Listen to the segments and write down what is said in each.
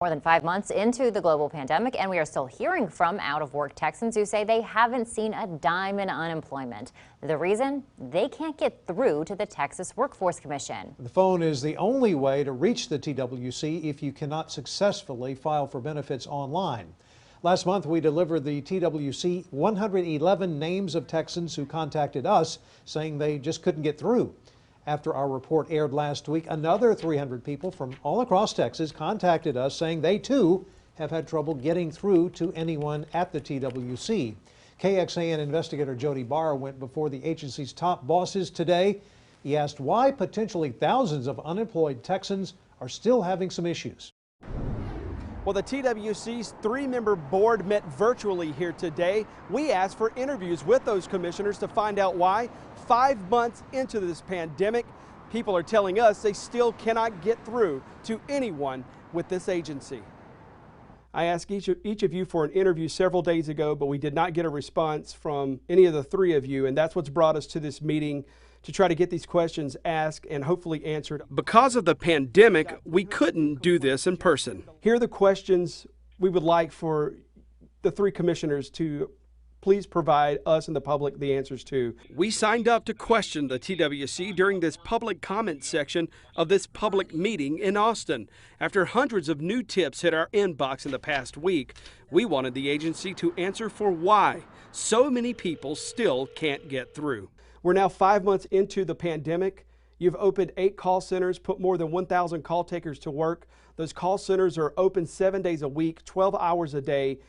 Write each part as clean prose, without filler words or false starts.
More than 5 months into the global pandemic, and we are still hearing from out-of-work Texans who say they haven't seen a dime in unemployment. The reason? They can't get through to the Texas Workforce Commission. The phone is the only way to reach the TWC if you cannot successfully file for benefits online. Last month, we delivered the TWC 111 names of Texans who contacted us saying they just couldn't get through. After our report aired last week, another 300 people from all across Texas contacted us saying they too have had trouble getting through to anyone at the TWC. KXAN investigator Jody Barr went before the agency's top bosses today. He asked why potentially thousands of unemployed Texans are still having some issues. Well, the TWC's 3-member board met virtually here today. We asked for interviews with those commissioners to find out why, 5 months into this pandemic, people are telling us they still cannot get through to anyone with this agency. I asked each of you for an interview several days ago, but we did not get a response from any of the 3 of you, and that's what's brought us to this meeting to try to get these questions asked and hopefully answered. Because of the pandemic, we couldn't do this in person. Here are the questions we would like for the 3 commissioners to please provide us and the public the answers to. We signed up to question the TWC during this public comment section of this public meeting in Austin. After hundreds of new tips hit our inbox in the past week, we wanted the agency to answer for why so many people still can't get through. We're now 5 months into the pandemic. You've opened 8 call centers, put more than 1,000 call takers to work. Those call centers are open 7 days a week, 12 hours a day.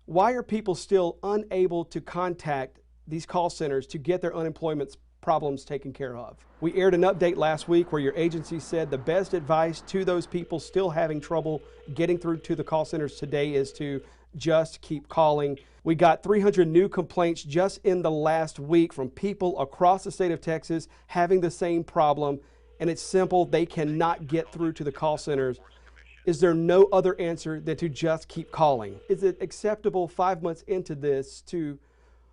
Why are people still unable to contact these call centers to get their unemployment problems taken care of? We aired an update last week where your agency said the best advice to those people still having trouble getting through to the call centers today is to just keep calling. We got 300 new complaints just in the last week from people across the state of Texas having the same problem, and it's simple. They cannot get through to the call centers. Is there no other answer than to just keep calling? Is it acceptable 5 months into this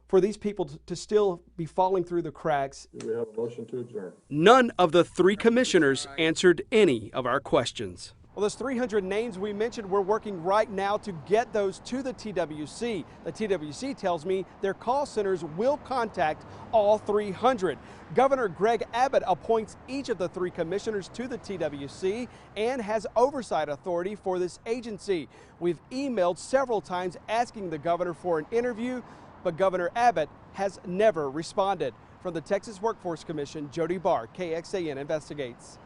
for these people to still be falling through the cracks? Do we have a motion to adjourn? None of the 3 commissioners answered any of our questions. Well, those 300 names we mentioned, we're working right now to get those to the TWC. The TWC tells me their call centers will contact all 300. Governor Greg Abbott appoints each of the 3 commissioners to the TWC and has oversight authority for this agency. We've emailed several times asking the governor for an interview, but Governor Abbott has never responded. From the Texas Workforce Commission, Jody Barr, KXAN Investigates.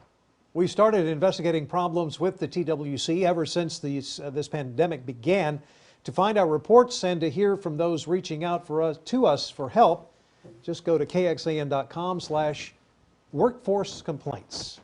We started investigating problems with the TWC ever since this pandemic began. To find out reports and to hear from those reaching out to us for help, just go to kxan.com/workforce complaints.